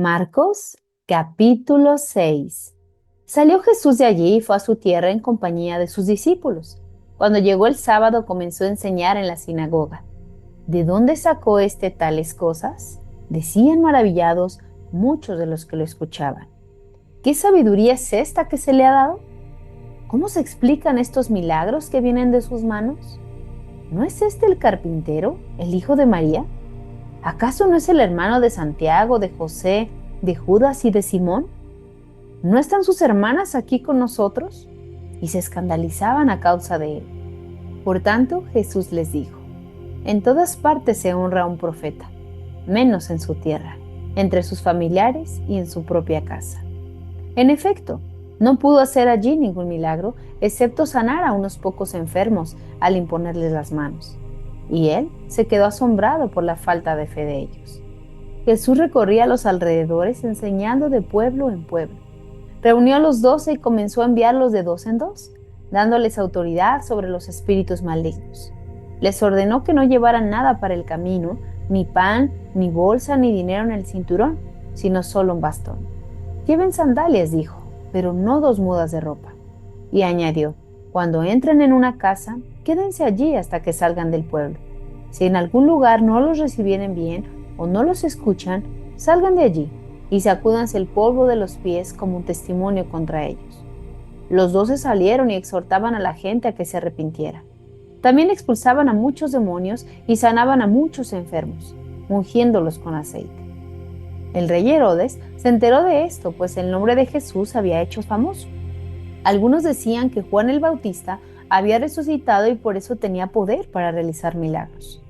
Marcos, capítulo 6. Salió Jesús de allí y fue a su tierra en compañía de sus discípulos. Cuando llegó el sábado comenzó a enseñar en la sinagoga. ¿De dónde sacó tales cosas? Decían maravillados muchos de los que lo escuchaban. ¿Qué sabiduría es esta que se le ha dado? ¿Cómo se explican estos milagros que vienen de sus manos? ¿No es este el carpintero, el hijo de María? ¿Acaso no es el hermano de Santiago, de José, de Judas y de Simón? ¿No están sus hermanas aquí con nosotros? Y se escandalizaban a causa de él. Por tanto, Jesús les dijo: en todas partes se honra a un profeta, menos en su tierra, entre sus familiares y en su propia casa. En efecto, no pudo hacer allí ningún milagro, excepto sanar a unos pocos enfermos al imponerles las manos. Y él se quedó asombrado por la falta de fe de ellos. Jesús recorría los alrededores enseñando de pueblo en pueblo. Reunió a los 12 y comenzó a enviarlos de dos en dos, dándoles autoridad sobre los espíritus malignos. Les ordenó que no llevaran nada para el camino, ni pan, ni bolsa, ni dinero en el cinturón, sino solo un bastón. Lleven sandalias, dijo, pero no 2 mudas de ropa. Y añadió: cuando entren en una casa, quédense allí hasta que salgan del pueblo. Si en algún lugar no los recibieren bien o no los escuchan, salgan de allí y sacúdanse el polvo de los pies como un testimonio contra ellos. Los 12 salieron y exhortaban a la gente a que se arrepintiera. También expulsaban a muchos demonios y sanaban a muchos enfermos, ungiéndolos con aceite. El rey Herodes se enteró de esto, pues el nombre de Jesús había hecho famoso. Algunos decían que Juan el Bautista había resucitado y por eso tenía poder para realizar milagros.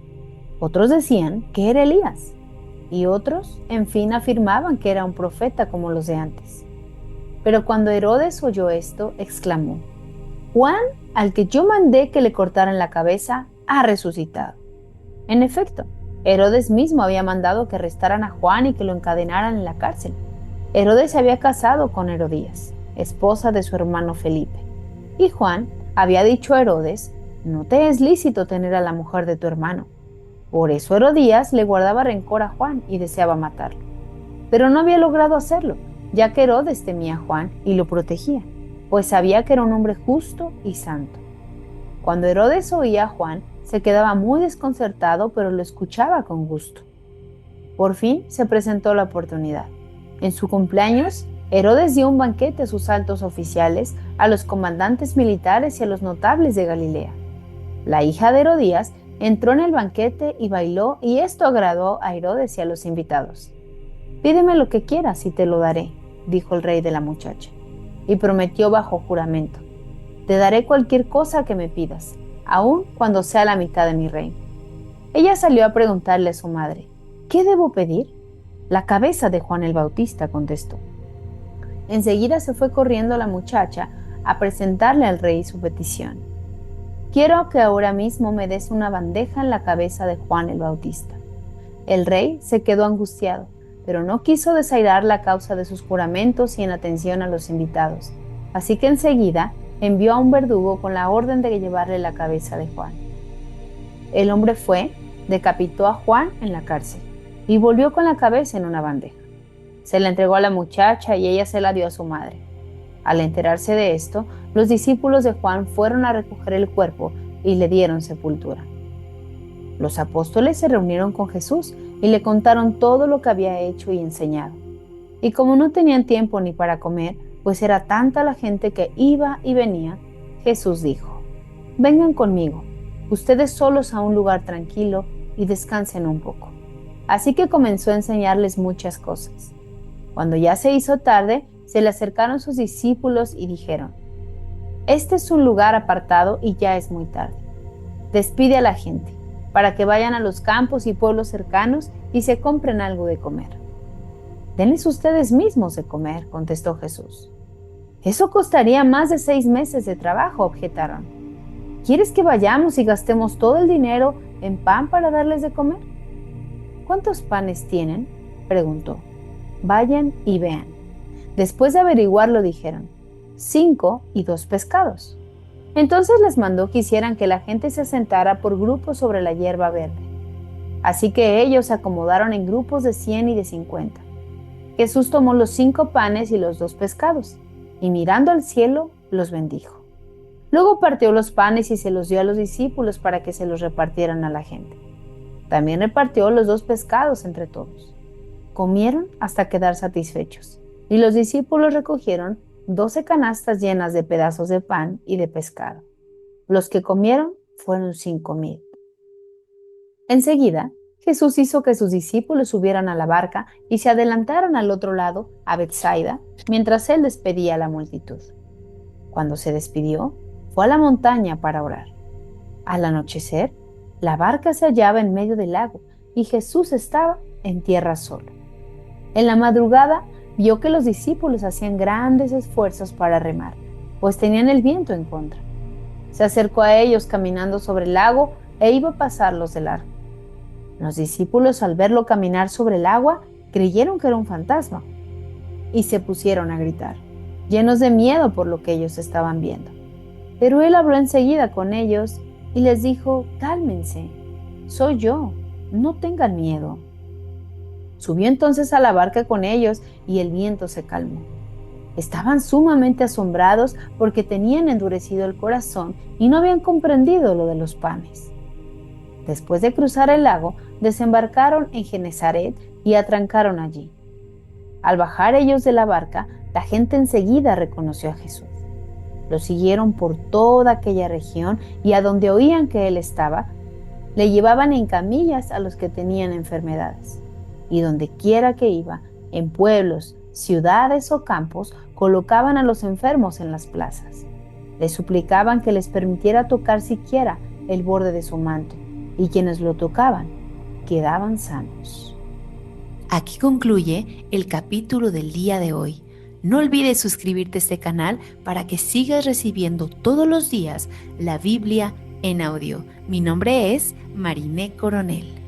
Otros decían que era Elías, y otros, en fin, afirmaban que era un profeta como los de antes. Pero cuando Herodes oyó esto, exclamó: Juan, al que yo mandé que le cortaran la cabeza, ha resucitado. En efecto, Herodes mismo había mandado que arrestaran a Juan y que lo encadenaran en la cárcel. Herodes se había casado con Herodías, esposa de su hermano Felipe. Y Juan había dicho a Herodes: no te es lícito tener a la mujer de tu hermano. Por eso Herodías le guardaba rencor a Juan y deseaba matarlo. Pero no había logrado hacerlo, ya que Herodes temía a Juan y lo protegía, pues sabía que era un hombre justo y santo. Cuando Herodes oía a Juan, se quedaba muy desconcertado, pero lo escuchaba con gusto. Por fin se presentó la oportunidad. En su cumpleaños, Herodes dio un banquete a sus altos oficiales, a los comandantes militares y a los notables de Galilea. La hija de Herodías entró en el banquete y bailó, y esto agradó a Herodes y a los invitados. Pídeme lo que quieras y te lo daré, dijo el rey de la muchacha, y prometió bajo juramento: te daré cualquier cosa que me pidas, aun cuando sea la mitad de mi reino. Ella salió a preguntarle a su madre: ¿qué debo pedir? La cabeza de Juan el Bautista, contestó. Enseguida se fue corriendo la muchacha a presentarle al rey su petición. Quiero que ahora mismo me des una bandeja en la cabeza de Juan el Bautista. El rey se quedó angustiado, pero no quiso desairar la causa de sus juramentos y en atención a los invitados. Así que enseguida envió a un verdugo con la orden de llevarle la cabeza de Juan. El hombre fue, decapitó a Juan en la cárcel y volvió con la cabeza en una bandeja. Se la entregó a la muchacha y ella se la dio a su madre. Al enterarse de esto, los discípulos de Juan fueron a recoger el cuerpo y le dieron sepultura. Los apóstoles se reunieron con Jesús y le contaron todo lo que había hecho y enseñado. Y como no tenían tiempo ni para comer, pues era tanta la gente que iba y venía, Jesús dijo: vengan conmigo, ustedes solos a un lugar tranquilo y descansen un poco. Así que comenzó a enseñarles muchas cosas. Cuando ya se hizo tarde, se le acercaron sus discípulos y dijeron: este es un lugar apartado y ya es muy tarde. Despide a la gente, para que vayan a los campos y pueblos cercanos y se compren algo de comer. Denles ustedes mismos de comer, contestó Jesús. Eso costaría más de 6 meses de trabajo, objetaron. ¿Quieres que vayamos y gastemos todo el dinero en pan para darles de comer? ¿Cuántos panes tienen?, preguntó. Vayan y vean. Después de averiguarlo dijeron: 5 y 2 pescados. Entonces les mandó que hicieran que la gente se sentara por grupos sobre la hierba verde. Así que ellos se acomodaron en grupos de 100 y de 50. Jesús tomó los 5 panes y los 2 pescados, y mirando al cielo, los bendijo. Luego partió los panes y se los dio a los discípulos para que se los repartieran a la gente. También repartió los 2 pescados entre todos. Comieron hasta quedar satisfechos, y los discípulos recogieron 12 canastas llenas de pedazos de pan y de pescado. Los que comieron fueron 5,000. Enseguida, Jesús hizo que sus discípulos subieran a la barca y se adelantaran al otro lado, a Betsaida, mientras él despedía a la multitud. Cuando se despidió, fue a la montaña para orar. Al anochecer, la barca se hallaba en medio del lago y Jesús estaba en tierra solo. En la madrugada, vio que los discípulos hacían grandes esfuerzos para remar, pues tenían el viento en contra. Se acercó a ellos caminando sobre el lago e iba a pasarlos de largo. Los discípulos, al verlo caminar sobre el agua, creyeron que era un fantasma y se pusieron a gritar, llenos de miedo por lo que ellos estaban viendo. Pero él habló enseguida con ellos y les dijo: «Cálmense, soy yo, no tengan miedo». Subió entonces a la barca con ellos y el viento se calmó. Estaban sumamente asombrados porque tenían endurecido el corazón y no habían comprendido lo de los panes. Después de cruzar el lago, desembarcaron en Genesaret y atrancaron allí. Al bajar ellos de la barca, la gente enseguida reconoció a Jesús. Lo siguieron por toda aquella región y a donde oían que él estaba, le llevaban en camillas a los que tenían enfermedades. Y donde quiera que iba, en pueblos, ciudades o campos, colocaban a los enfermos en las plazas. Les suplicaban que les permitiera tocar siquiera el borde de su manto, y quienes lo tocaban quedaban sanos. Aquí concluye el capítulo del día de hoy. No olvides suscribirte a este canal para que sigas recibiendo todos los días la Biblia en audio. Mi nombre es Mariné Coronel.